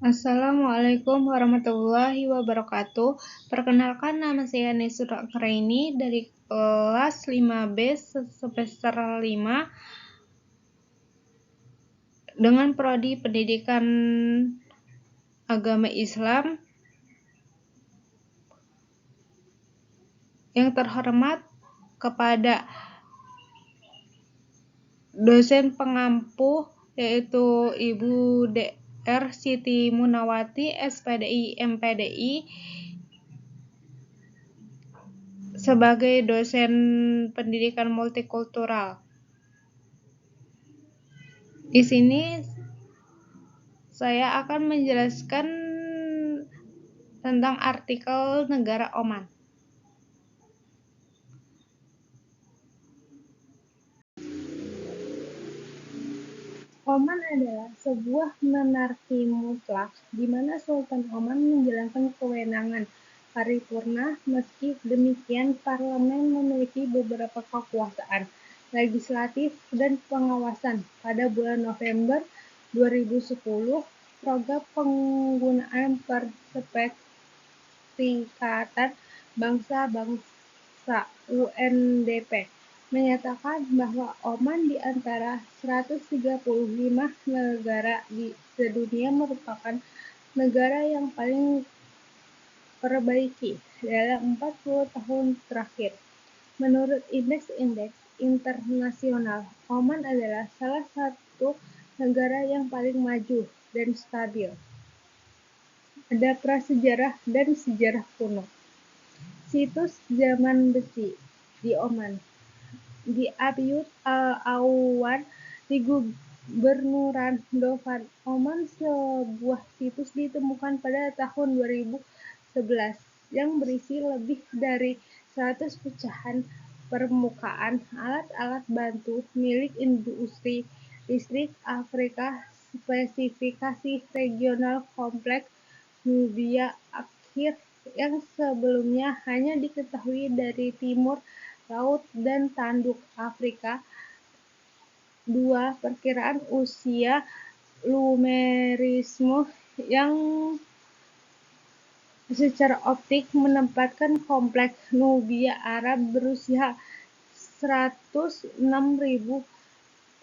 Assalamualaikum warahmatullahi wabarakatuh. Perkenalkan, nama saya Nesra Kraini dari kelas 5B semester 5 dengan prodi Pendidikan Agama Islam. Yang terhormat kepada dosen pengampu yaitu Ibu Dr. Siti Munawati, SPDI MPDI, sebagai dosen pendidikan multikultural. Di sini saya akan menjelaskan tentang artikel negara Oman. Oman adalah sebuah monarki mutlak di mana Sultan Oman menjalankan kewenangan paripurna. Meski demikian, parlemen memiliki beberapa kekuasaan legislatif dan pengawasan. Pada bulan November 2010, program penggunaan Perserikatan Bangsa-Bangsa (UNDP) menyatakan bahwa Oman di antara 135 negara di sedunia merupakan negara yang paling perbaiki dalam 40 tahun terakhir. Menurut indeks-indeks internasional, Oman adalah salah satu negara yang paling maju dan stabil. Ada prasejarah dan sejarah kuno. Situs zaman besi di Oman. Di Abiyud al-Awan di Gubernuran Dovan, Oman, sebuah situs ditemukan pada tahun 2011 yang berisi lebih dari 100 pecahan permukaan alat-alat bantu milik industri listrik Afrika, spesifikasi regional kompleks Nubia Akhir yang sebelumnya hanya diketahui dari timur laut dan tanduk Afrika. 2. Perkiraan usia Lumerisme yang secara optik menempatkan kompleks Nubia Arab berusia 106.000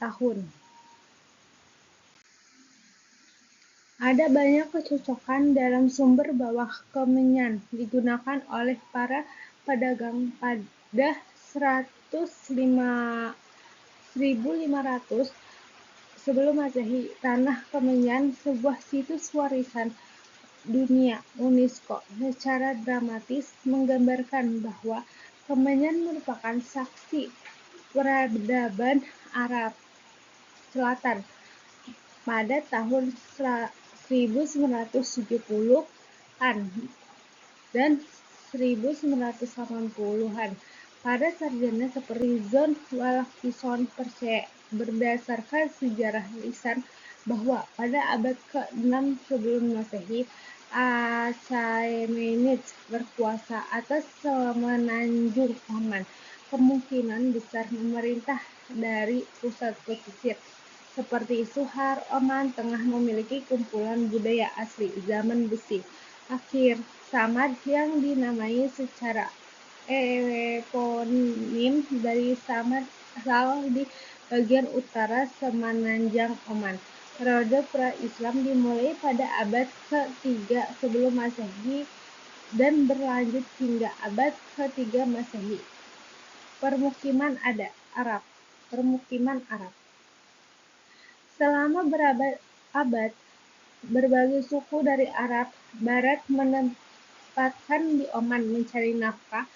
tahun. Ada banyak kecocokan dalam sumber bawah Kemenyan digunakan oleh para pedagang. Pada 1500 sebelum Masehi, Tanah Kemenyan, sebuah situs warisan dunia UNESCO, secara dramatis menggambarkan bahwa Kemenyan merupakan saksi peradaban Arab Selatan pada tahun 1970-an dan 1980-an. Para sarjana seperti Zon Walkison percaya berdasarkan sejarah lisan bahwa pada abad ke-6 sebelum Masehi, Achaemenid berkuasa atas semenanjung Oman, kemungkinan besar memerintah dari pusat pesisir. Seperti Suhar, Oman tengah memiliki kumpulan budaya asli zaman besi akhir Samad yang dinamai secara eponim dari Samad asal di bagian utara semenanjung Oman. Periode pra-Islam dimulai pada abad ke-3 sebelum Masehi dan berlanjut hingga abad ke-3 Masehi. Permukiman Arab. Selama berabad-abad, berbagai suku dari Arab Barat menempatkan di Oman mencari nafkah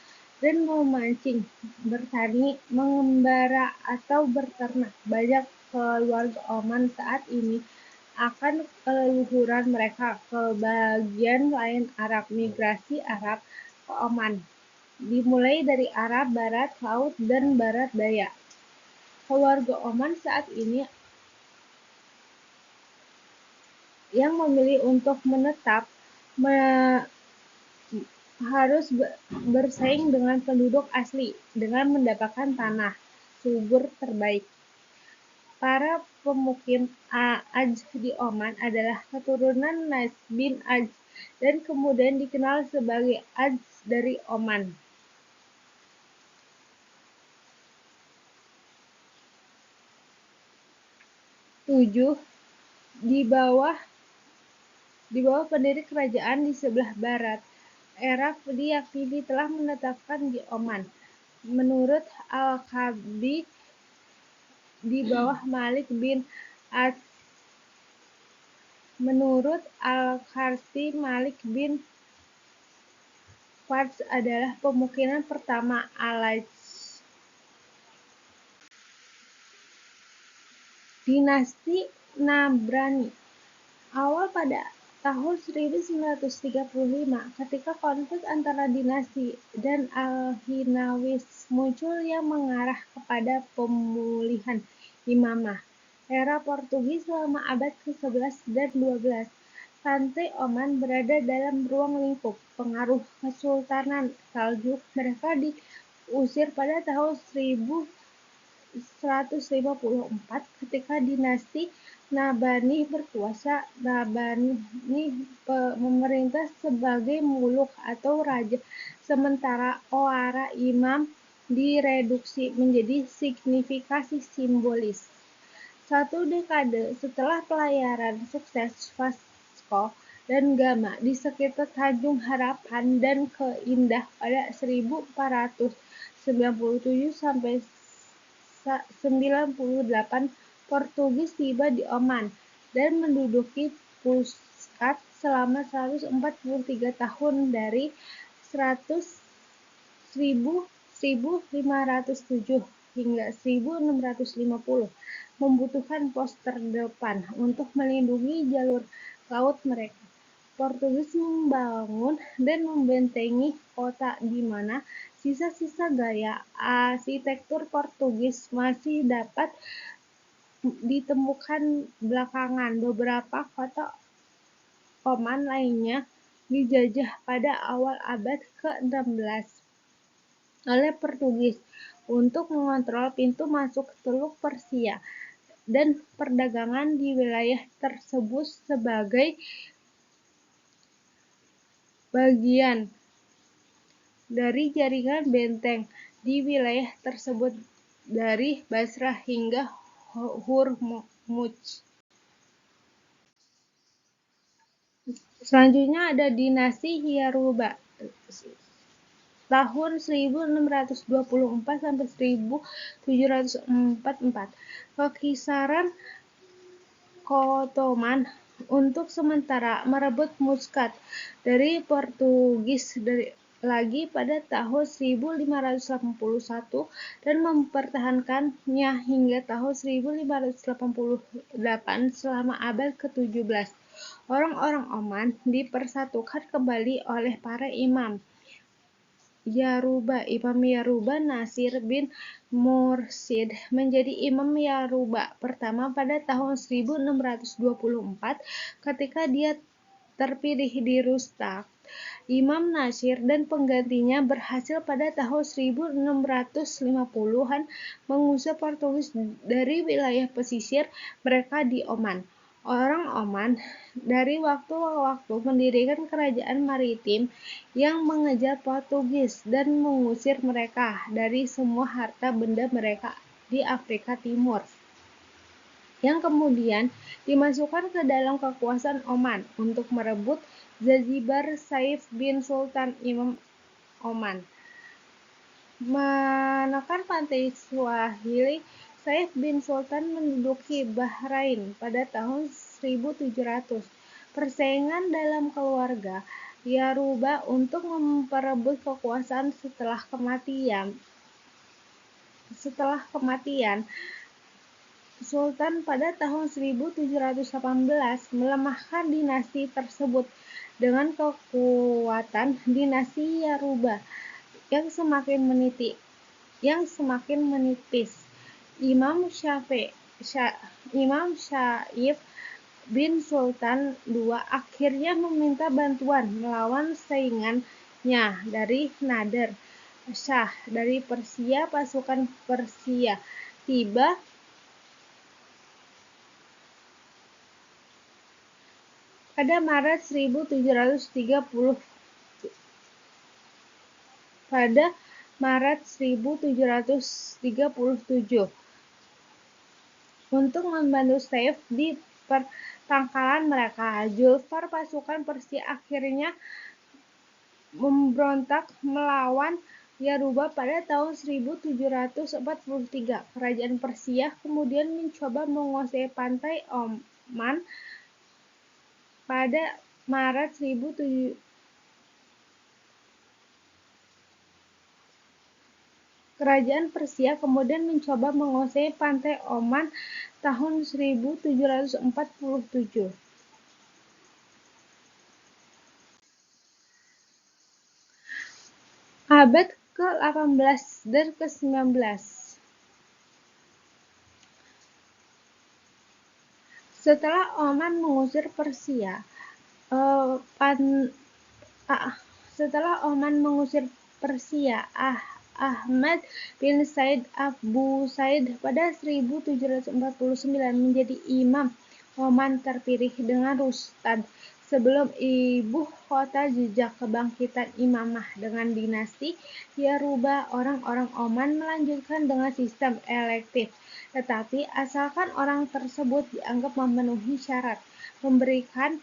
dan memancing, bertani, mengembara, atau berternak. Banyak keluarga Oman saat ini akan keleluhuran mereka ke bagian lain Arab. Migrasi Arab ke Oman dimulai dari Arab Barat Laut dan Barat Daya. Keluarga Oman saat ini yang memilih untuk menetap harus bersaing dengan penduduk asli dengan mendapatkan tanah subur terbaik. Para pemukim Aj di Oman adalah keturunan Nas bin Aj dan kemudian dikenal sebagai Aj dari Oman. 7. Di bawah pendiri kerajaan di sebelah barat, Arab diyakini telah menetapkan di Oman. Menurut Al-Kabi, di bawah Malik bin As. Menurut Al-Karsi, Malik bin Fars adalah pemukiman pertama Alaj. Dinasti Nabrani awal pada tahun 1935 ketika konflik antara dinasti dan Al-Hinawis muncul yang mengarah kepada pemulihan imamah. Era Portugis selama abad ke-11 dan 12. Pantai Oman berada dalam ruang lingkup pengaruh Kesultanan Saljuk. Mereka diusir pada tahun 1154 ketika dinasti Nabani berkuasa. Nabani memerintah sebagai muluk atau raja, sementara Oara imam direduksi menjadi signifikasi simbolis. 1 dekade setelah pelayaran sukses Vasco dan Gama di sekitar Tanjung Harapan dan Keindah pada 1497 sampai 98, Portugis tiba di Oman dan menduduki Muscat selama 143 tahun dari 1507 hingga 1650, membutuhkan pos terdepan untuk melindungi jalur laut mereka. Portugis membangun dan membentengi kota di mana sisa-sisa gaya arsitektur Portugis masih dapat ditemukan belakangan. Beberapa kota Oman lainnya dijajah pada awal abad ke-16 oleh Portugis untuk mengontrol pintu masuk Teluk Persia dan perdagangan di wilayah tersebut sebagai bagian dari jaringan benteng di wilayah tersebut dari Basrah hingga Hormuz. Selanjutnya ada dinasti Yaruba tahun 1624 sampai 1744. Kekisaran Ottoman untuk sementara merebut Muscat dari Portugis lagi pada tahun 1581 dan mempertahankannya hingga tahun 1588 selama abad ke-17. Orang-orang Oman dipersatukan kembali oleh para imam Yaruba. Imam Yaruba Nasir bin Mursid menjadi Imam Yaruba pertama pada tahun 1624 ketika dia terpilih di Rustak. Imam Nasir dan penggantinya berhasil pada tahun 1650-an mengusir Portugis dari wilayah pesisir mereka di Oman. Orang Oman dari waktu ke waktu mendirikan kerajaan maritim yang mengejar Portugis dan mengusir mereka dari semua harta benda mereka di Afrika Timur, yang kemudian dimasukkan ke dalam kekuasaan Oman untuk merebut Zanzibar. Saif bin Sultan Imam Oman menekan pantai Swahili. Saif bin Sultan menduduki Bahrain pada tahun 1700. Persaingan dalam keluarga Yaruba untuk memperebut kekuasaan setelah kematian Sultan pada tahun 1718 melemahkan dinasti tersebut dengan kekuatan dinasti Yaruba yang semakin menipis. Imam Saif bin Sultan II akhirnya meminta bantuan melawan saingannya dari Nader Shah dari Persia. Pasukan Persia tiba Pada Maret 1737, untuk membantu Saif di pertangkaran mereka, Zulfar pasukan Persia akhirnya memberontak melawan Yaruba pada tahun 1743. Kerajaan Persia kemudian mencoba menguasai pantai Oman pada Maret 1700. Kerajaan Persia kemudian mencoba menguasai pantai Oman tahun 1747. Abad ke-18 dan ke-19. Setelah Oman mengusir Persia, Ahmad bin Said Abu Said pada 1749 menjadi imam Oman terpilih dengan Rustad. Sebelum ibu kota jejak kebangkitan imamah dengan dinasti Yaruba, orang-orang Oman melanjutkan dengan sistem elektif, tetapi asalkan orang tersebut dianggap memenuhi syarat, memberikan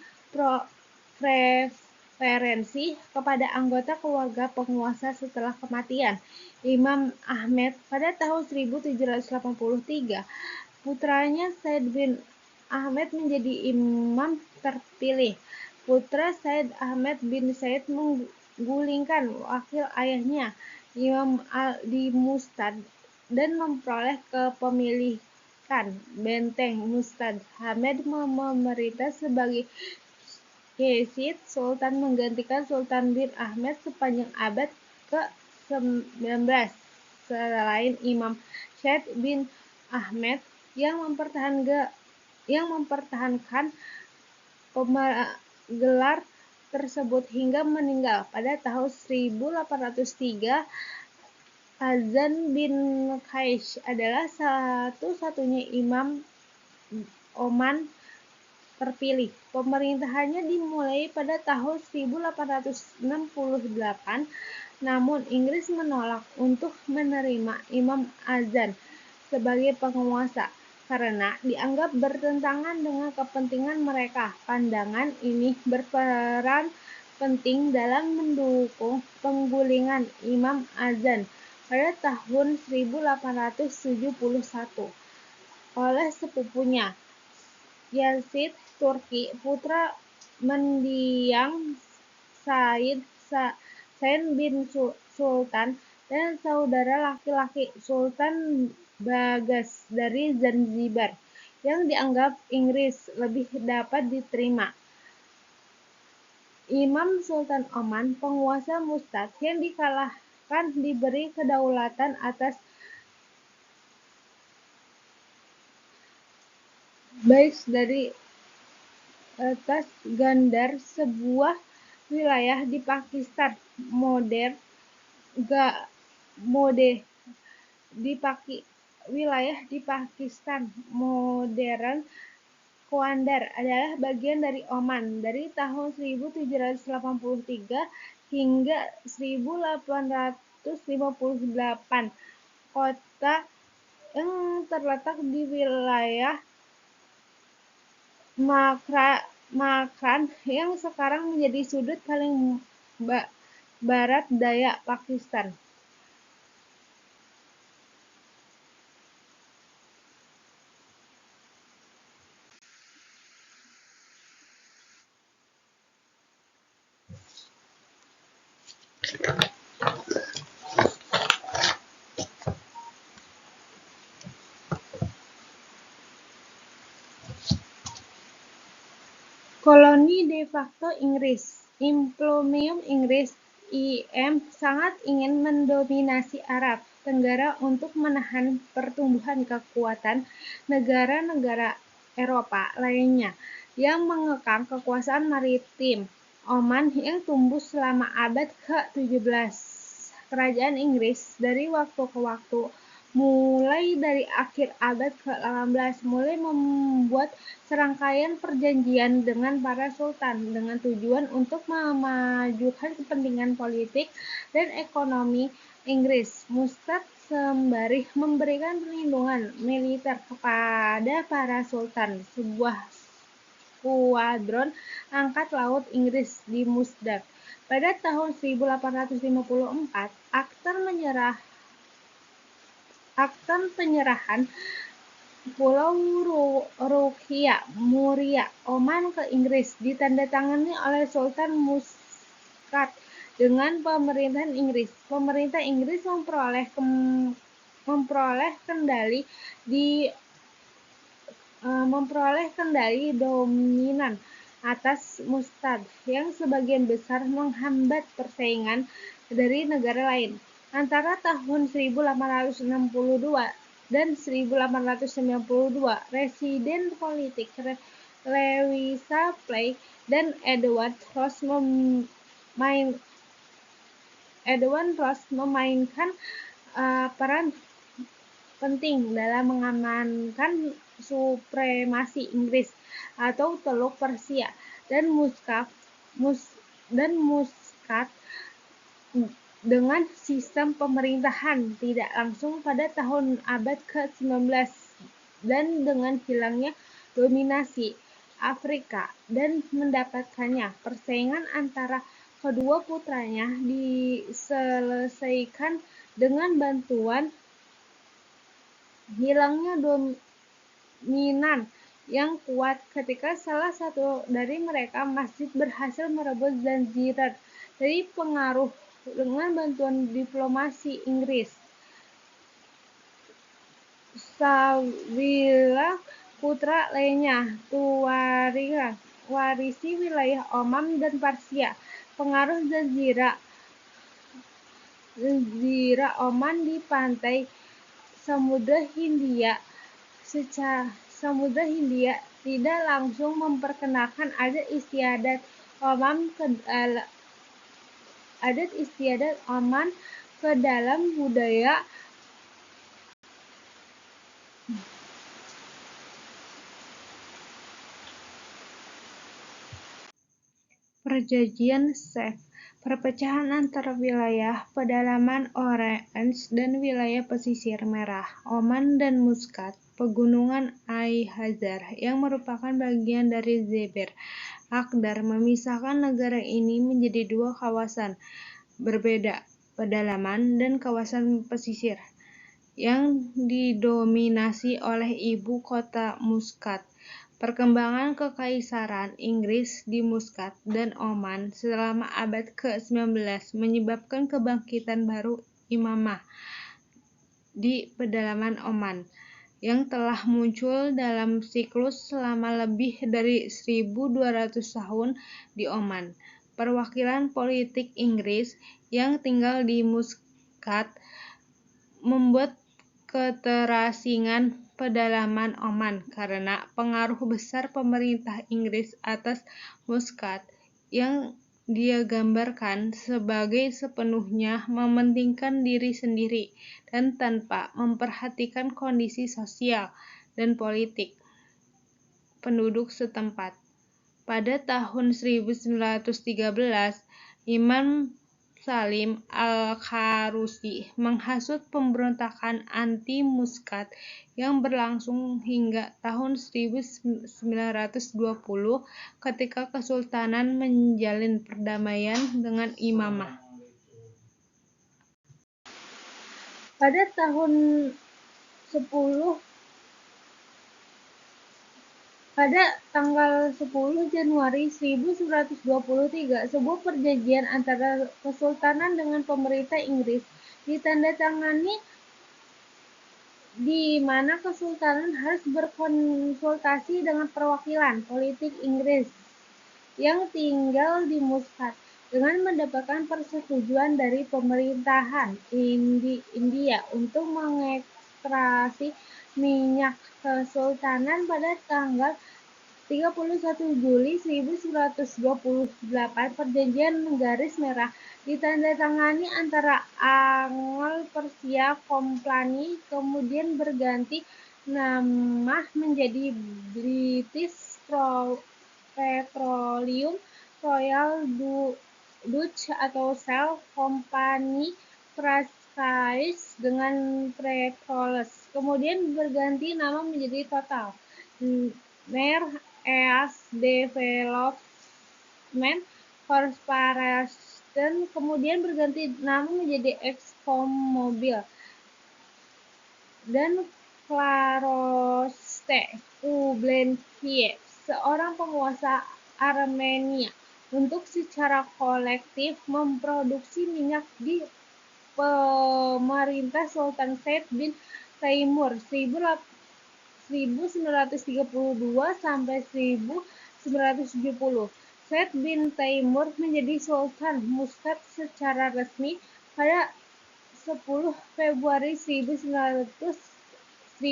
preferensi kepada anggota keluarga penguasa setelah kematian Imam Ahmed pada tahun 1783. Putranya Said bin Ahmed menjadi imam terpilih. Putra Said Ahmed bin Said menggulingkan wakil ayahnya, Imam Ali Mustad, dan memperoleh kepemilikan benteng Mustad. Ahmed memerintah sebagai Yazid Sultan menggantikan Sultan bin Ahmed sepanjang abad ke-19. Selain Imam Said bin Ahmed yang mempertahankan gelar tersebut hingga meninggal pada tahun 1803, Azan bin Qais adalah satu-satunya imam Oman terpilih. Pemerintahannya dimulai pada tahun 1868, namun Inggris menolak untuk menerima Imam Azan sebagai penguasa karena dianggap bertentangan dengan kepentingan mereka. Pandangan ini berperan penting dalam mendukung penggulingan Imam Azan pada tahun 1871 oleh sepupunya, Yazid Turki, putra mendiang Said bin Sultan, dan saudara laki-laki Sultan Bagas dari Zanzibar, yang dianggap Inggris lebih dapat diterima. Imam Sultan Oman, penguasa Mustad yang dikalahkan, diberi kedaulatan atas Gandhar, sebuah wilayah di Pakistan modern. Qaandar adalah bagian dari Oman dari tahun 1783 hingga 1858. Kota yang terletak di wilayah Makran yang sekarang menjadi sudut paling barat daya Pakistan. Koloni de facto Inggris. Imperium Inggris (IM) sangat ingin mendominasi Arab Tenggara untuk menahan pertumbuhan kekuatan negara-negara Eropa lainnya yang mengekang kekuasaan maritim Oman yang tumbuh selama abad ke-17. Kerajaan Inggris dari waktu ke waktu mulai dari akhir abad ke-18 mulai membuat serangkaian perjanjian dengan para sultan dengan tujuan untuk memajukan kepentingan politik dan ekonomi Inggris. Muskat sembari memberikan perlindungan militer kepada para sultan. Sebuah skuadron angkat laut Inggris di Muscat. Pada tahun 1854, Akta penyerahan Pulau Ruqya Muria, Oman ke Inggris ditandatangani oleh Sultan Muscat dengan pemerintahan Inggris. Pemerintah Inggris memperoleh kendali dominan atas Muscat yang sebagian besar menghambat persaingan dari negara lain. Antara tahun 1862 dan 1892, residen politik Louisa Pley dan Edward Ross memainkan peran penting dalam mengamankan supremasi Inggris atau Teluk Persia dan Muscat dengan sistem pemerintahan tidak langsung pada tahun abad ke-19 dan dengan hilangnya dominasi Afrika dan mendapatkannya, persaingan antara kedua putranya diselesaikan dengan bantuan hilangnya dominan yang kuat ketika salah satu dari mereka masih berhasil merebut Zanzibar dari pengaruh dengan bantuan diplomasi Inggris. Sawilah putra lainnya, Tuwarik, warisi wilayah Oman dan Persia. Pengaruh Jazirah Oman di pantai Samudra tidak langsung memperkenalkan adat istiadat Oman ke dalam budaya Perjanjian Sèvres, perpecahan antara wilayah pedalaman Orange dan wilayah pesisir merah, Oman dan Muscat, pegunungan Al-Hazar yang merupakan bagian dari Zeber Akhdar memisahkan negara ini menjadi dua kawasan berbeda, pedalaman dan kawasan pesisir, yang didominasi oleh ibu kota Muscat. Perkembangan Kekaisaran Inggris di Muscat dan Oman selama abad ke-19 menyebabkan kebangkitan baru imamah di pedalaman Oman, yang telah muncul dalam siklus selama lebih dari 1.200 tahun di Oman. Perwakilan politik Inggris yang tinggal di Muscat membuat keterasingan pedalaman Oman karena pengaruh besar pemerintah Inggris atas Muscat yang dia gambarkan sebagai sepenuhnya mementingkan diri sendiri dan tanpa memperhatikan kondisi sosial dan politik penduduk setempat. Pada tahun 1913, Imam Salim Al-Kharusi menghasut pemberontakan anti-Muscat yang berlangsung hingga tahun 1920 ketika Kesultanan menjalin perdamaian dengan imamah. Pada tanggal 10 Januari 1923, sebuah perjanjian antara Kesultanan dengan pemerintah Inggris ditandatangani di mana Kesultanan harus berkonsultasi dengan perwakilan politik Inggris yang tinggal di Muscat dengan mendapatkan persetujuan dari pemerintahan India untuk mengekstraksi minyak Kesultanan pada tanggal 31 Juli 1928, Perjanjian Garis Merah ditandatangani antara Anglo-Persia Kompani, kemudian berganti nama menjadi British Petroleum Royal Dutch atau Shell Company Praxis dengan Petroles. Kemudian berganti nama menjadi Total. Near East Development Corporation kemudian berganti nama menjadi ExxonMobil. Dan Klaroste Kublenkiev, seorang penguasa Armenia, untuk secara kolektif memproduksi minyak di pemerintah Sultan Said bin Taimur 1932 sampai 1970. Said bin Taimur menjadi Sultan Muscat secara resmi pada 10 Februari 1932.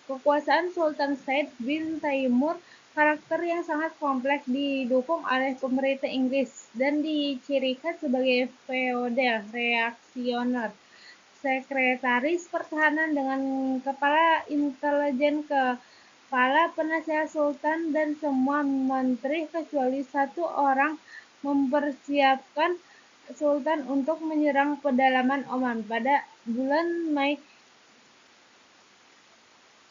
Kekuasaan Sultan Said bin Taimur karakter yang sangat kompleks didukung oleh pemerintah Inggris dan dicirikan sebagai feodal reaksioner. Sekretaris Pertahanan dengan kepala intelijen, kepala penasehat Sultan, dan semua menteri kecuali satu orang mempersiapkan Sultan untuk menyerang pedalaman Oman pada bulan Mei,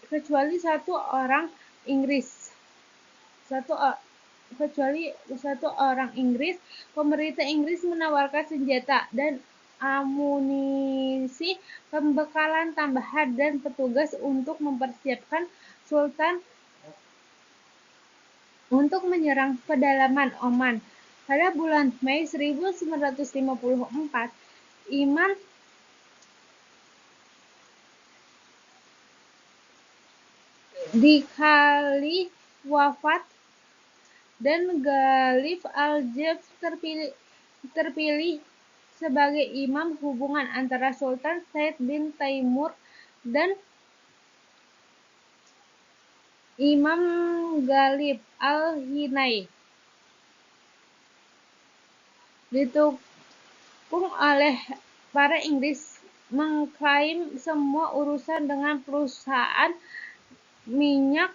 kecuali satu orang Inggris. Pemerintah Inggris menawarkan senjata dan amunisi, pembekalan tambahan, dan petugas untuk mempersiapkan Sultan untuk menyerang pedalaman Oman. Pada bulan Mei 1954, Imam Dikali wafat dan Ghalib Al-Jaf terpilih sebagai imam. Hubungan antara Sultan Said bin Taimur dan Imam Ghalib Al-Hinai didukung oleh para Inggris mengklaim semua urusan dengan perusahaan minyak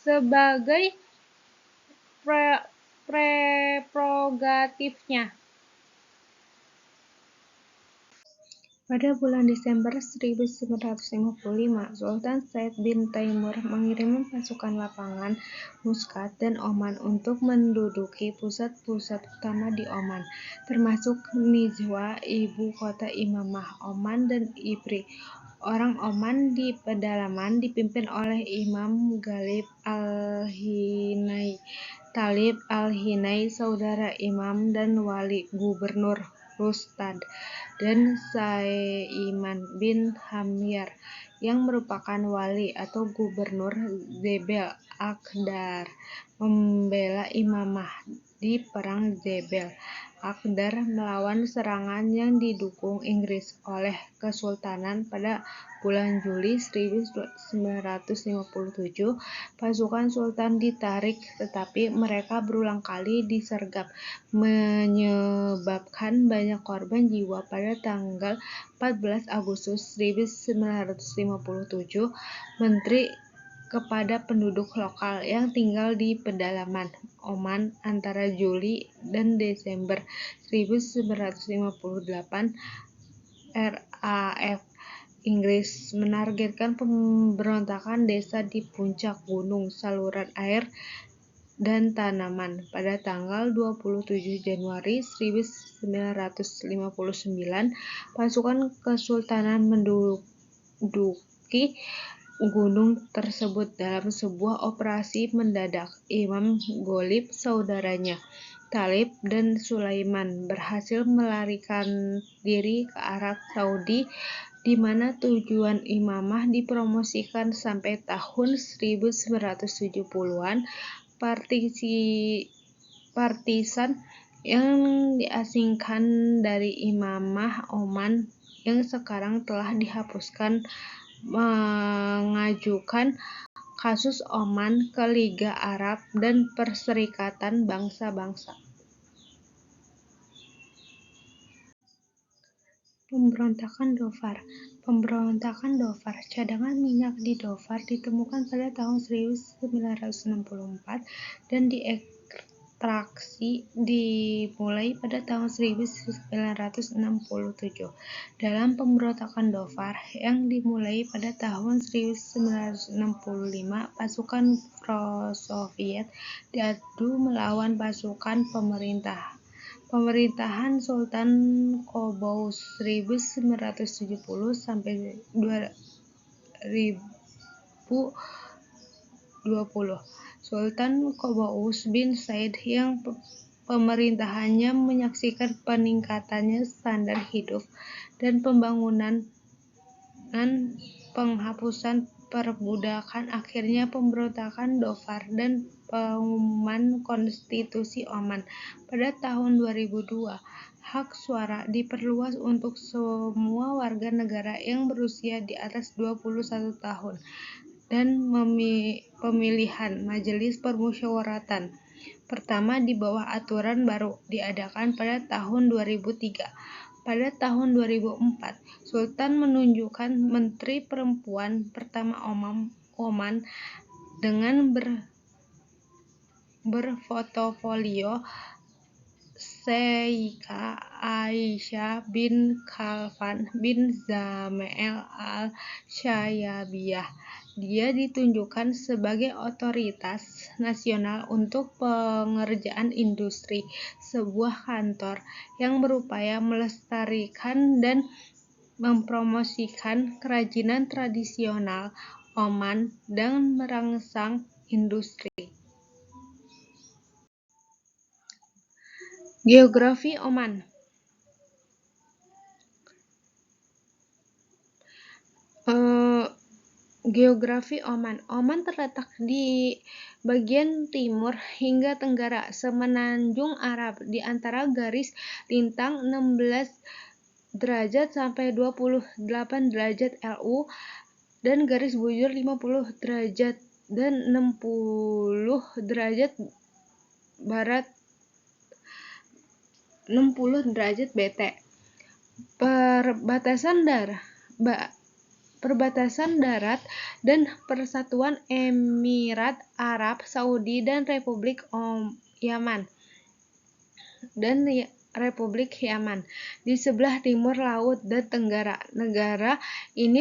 sebagai prerogatifnya. Pada bulan Desember 1955, Sultan Said bin Taimur mengirim pasukan lapangan Muscat dan Oman untuk menduduki pusat-pusat utama di Oman, termasuk Nizwa, ibu kota Imamah Oman, dan Ibri. Orang Oman di pedalaman dipimpin oleh Imam Ghalib Al-Hinai, Talib Al-Hinai, saudara Imam dan wali gubernur Rustad, dan Saiman bin Hamyar yang merupakan wali atau gubernur Jebel Akhdar, membela Imamah di perang Jebel Akhdar melawan serangan yang didukung Inggris oleh Kesultanan. Pada bulan Juli 1957, pasukan Sultan ditarik, tetapi mereka berulang kali disergap, menyebabkan banyak korban jiwa. Pada tanggal 14 Agustus 1957, Menteri kepada penduduk lokal yang tinggal di pedalaman Oman antara Juli dan Desember 1958, RAF Inggris menargetkan pemberontakan desa di puncak gunung, saluran air, dan tanaman. Pada tanggal 27 Januari 1959, pasukan Kesultanan menduduki gunung tersebut. Dalam sebuah operasi mendadak, Imam Ghalib, saudaranya Talib, dan Sulaiman berhasil melarikan diri ke Arab Saudi, di mana tujuan imamah dipromosikan sampai tahun 1970-an. Partisan yang diasingkan dari Imamah Oman yang sekarang telah dihapuskan mengajukan kasus Oman ke Liga Arab dan Perserikatan Bangsa-Bangsa. Pemberontakan Dhofar. Pemberontakan Dhofar. Cadangan minyak di Dhofar ditemukan pada tahun 1964 dan diekstraksi dimulai pada tahun 1967. Dalam pemberontakan Dhofar yang dimulai pada tahun 1965, pasukan pro-Soviet diadu melawan pasukan pemerintahan Sultan Qaboos 1970 sampai 2020. Sultan Qaboos bin Said yang pemerintahannya menyaksikan peningkatannya standar hidup dan pembangunan penghapusan perbudakan, akhirnya pemberontakan Dhofar dan pengumuman konstitusi Oman. Pada tahun 2002, hak suara diperluas untuk semua warga negara yang berusia di atas 21 tahun dan pemilihan Majelis Permusyawaratan pertama di bawah aturan baru diadakan pada tahun 2003. Pada tahun 2004, Sultan menunjukkan Menteri Perempuan pertama Oman dengan berfotofolio Sheikha Aisyah bin Khalfan bin Zamel al-Shayabiyah. Dia ditunjukkan sebagai otoritas nasional untuk pengerjaan industri, sebuah kantor yang berupaya melestarikan dan mempromosikan kerajinan tradisional Oman dan merangsang industri. Geografi Oman. Geografi Oman. Oman terletak di bagian timur hingga tenggara Semenanjung Arab di antara garis lintang 16 derajat sampai 28 derajat LU dan garis bujur 50 derajat dan 60 derajat barat 60 derajat BT. Perbatasan darat dan Persatuan Emirat Arab Saudi dan Republik Yaman di sebelah timur laut dan tenggara. Negara ini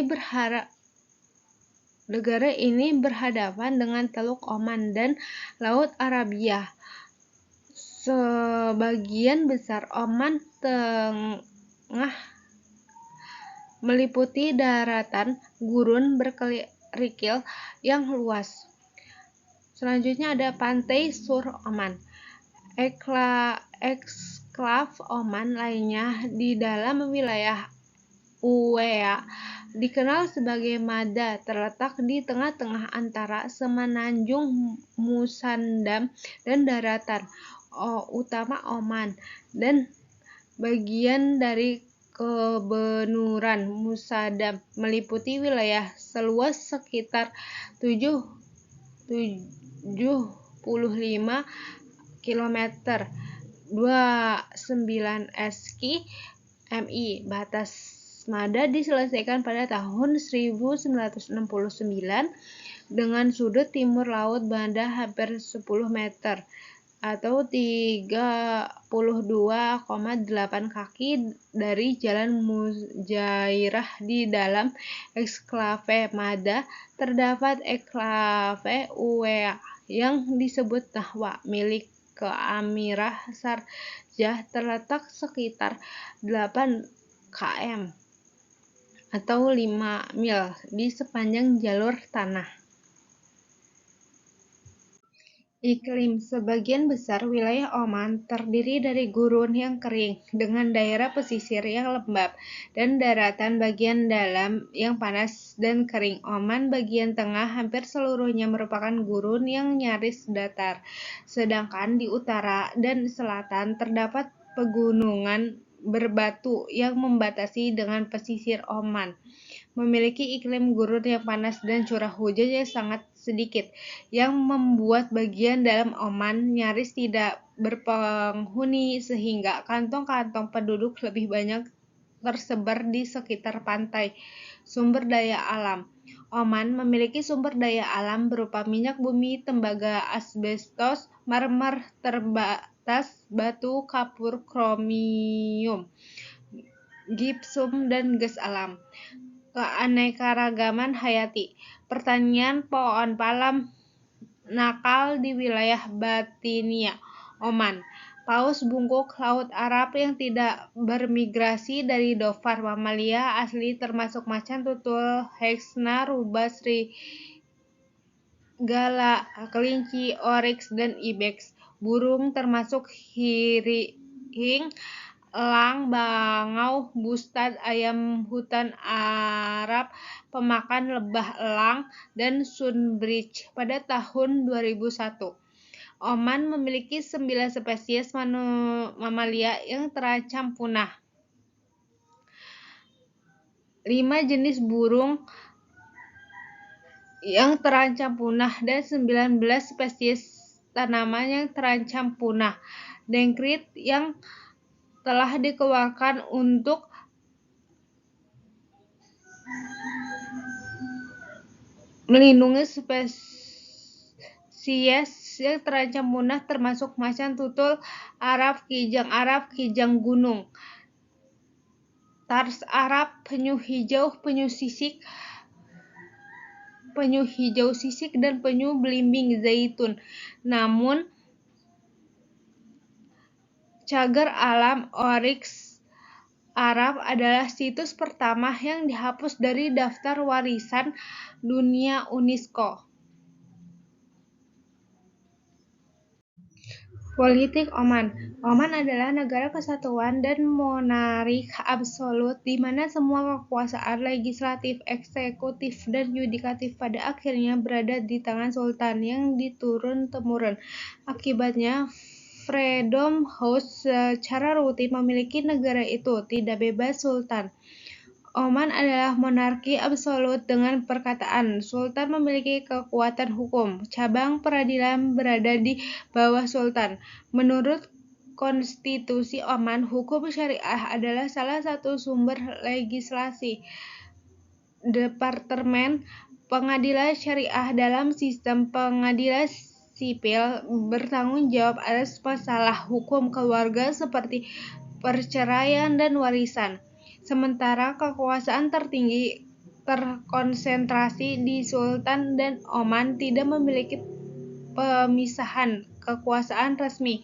berhadapan dengan Teluk Oman dan Laut Arabia. Sebagian besar Oman Tengah meliputi daratan gurun berkerikil yang luas. Selanjutnya ada Pantai Sur Oman. Eksklav Oman lainnya di dalam wilayah UEA dikenal sebagai Mada, terletak di tengah-tengah antara Semenanjung Musandam dan daratan utama Oman dan bagian dari Kebenuran Musandam, meliputi wilayah seluas sekitar 75 km 29 ski mi. Batas Mada diselesaikan pada tahun 1969 dengan sudut timur laut Mada hampir 10 meter atau 32,8 kaki dari Jalan Mujairah. Di dalam eksklave Mada terdapat eksklave UEA yang disebut Nahwa milik Keamirah Sharjah, terletak sekitar 8 km atau 5 mil di sepanjang jalur tanah. Iklim: sebagian besar wilayah Oman terdiri dari gurun yang kering, dengan daerah pesisir yang lembap, dan daratan bagian dalam yang panas dan kering. Oman bagian tengah hampir seluruhnya merupakan gurun yang nyaris datar, sedangkan di utara dan selatan terdapat pegunungan berbatu yang membatasi dengan pesisir Oman. Memiliki iklim gurun yang panas dan curah hujan yang sangat sedikit, yang membuat bagian dalam Oman nyaris tidak berpenghuni sehingga kantong-kantong penduduk lebih banyak tersebar di sekitar pantai. Sumber daya alam: Oman memiliki sumber daya alam berupa minyak bumi, tembaga, asbestos, marmer terbatas, batu kapur, kromium, gipsum, dan gas alam. Keanekaragaman hayati: pertanian pohon palem nakal di wilayah Batinia, Oman. Paus bungkuk laut Arab yang tidak bermigrasi dari Dhofar. Mamalia asli termasuk macan tutul, Hexna, rubah, serigala, kelinci, oryx, dan ibex. Burung termasuk hiring, elang, bangau, bustad, ayam hutan Arab, pemakan lebah elang, dan sunbridge. Pada tahun 2001, Oman memiliki 9 spesies mamalia yang terancam punah. 5 jenis burung yang terancam punah dan 19 spesies tanaman yang terancam punah. Dendrit yang telah dikeluarkan untuk melindungi spesies yang terancam punah termasuk macan tutul Arab, kijang gunung, tars Arab, penyu hijau sisik, dan penyu belimbing zaitun. Namun, cagar alam oryx Arab adalah situs pertama yang dihapus dari daftar warisan dunia UNESCO. Politik Oman: Oman adalah negara kesatuan dan monarki absolut di mana semua kekuasaan legislatif, eksekutif, dan yudikatif pada akhirnya berada di tangan sultan yang diturun-temurun. Akibatnya, Freedom House secara rutin memiliki negara itu tidak bebas sultan. Oman adalah monarki absolut dengan perkataan, sultan memiliki kekuatan hukum, cabang peradilan berada di bawah sultan. Menurut konstitusi Oman, hukum syariah adalah salah satu sumber legislasi. Departemen Pengadilan Syariah dalam sistem pengadilan sipil bertanggung jawab atas masalah hukum keluarga seperti perceraian dan warisan. Sementara kekuasaan tertinggi terkonsentrasi di sultan dan Oman tidak memiliki pemisahan kekuasaan resmi.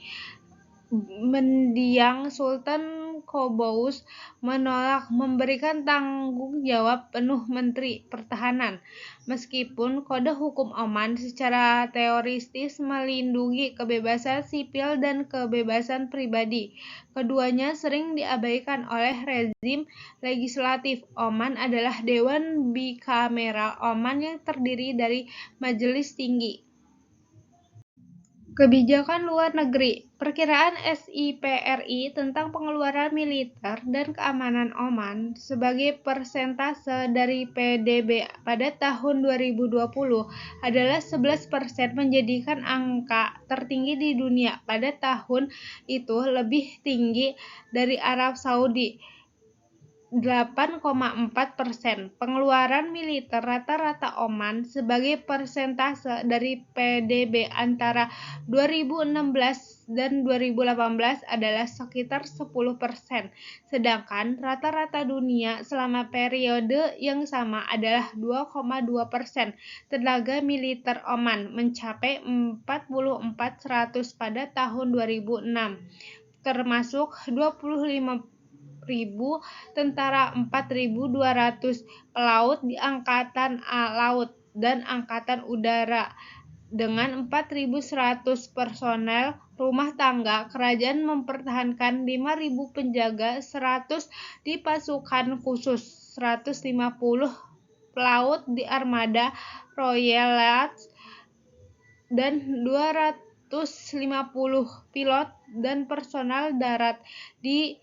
Mendiang Sultan Qaboos menolak memberikan tanggung jawab penuh Menteri Pertahanan, meskipun Kode Hukum Oman secara teoritis melindungi kebebasan sipil dan kebebasan pribadi. Keduanya sering diabaikan oleh rezim legislatif. Oman adalah Dewan Bikameral Oman yang terdiri dari Majelis Tinggi. Kebijakan luar negeri: perkiraan SIPRI tentang pengeluaran militer dan keamanan Oman sebagai persentase dari PDB pada tahun 2020 adalah 11%, menjadikan angka tertinggi di dunia. Pada tahun itu lebih tinggi dari Arab Saudi, 8,4%. Pengeluaran militer rata-rata Oman sebagai persentase dari PDB antara 2016 dan 2018 adalah sekitar 10%, sedangkan rata-rata dunia selama periode yang sama adalah 2,2%. Tenaga militer Oman mencapai 44.100 pada tahun 2006, termasuk 25.000 tentara, 4.200 pelaut di Angkatan Laut dan Angkatan Udara, Dengan 4.100 personel rumah tangga, kerajaan mempertahankan 5.000 penjaga, 100 di pasukan khusus, 150 pelaut di armada Royal Yachts, dan 250 pilot dan personal darat di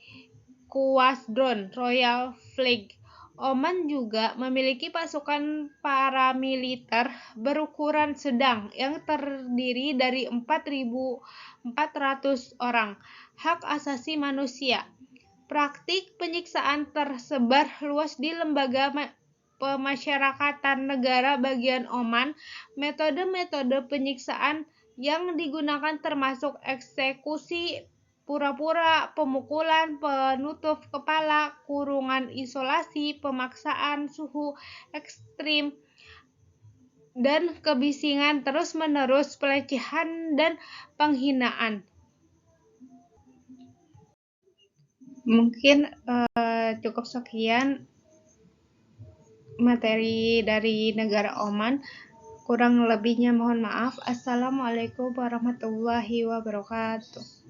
Skuadron Royal Flag. Oman juga memiliki pasukan paramiliter berukuran sedang yang terdiri dari 4.400 orang. Hak asasi manusia. Praktik penyiksaan tersebar luas di lembaga pemasyarakatan negara bagian Oman. Metode-metode penyiksaan yang digunakan termasuk eksekusi pura-pura, pemukulan, penutup kepala, kurungan isolasi, pemaksaan suhu ekstrim, dan kebisingan terus-menerus, pelecehan, dan penghinaan. Mungkin cukup sekian materi dari negara Oman. Kurang lebihnya mohon maaf. Assalamualaikum warahmatullahi wabarakatuh.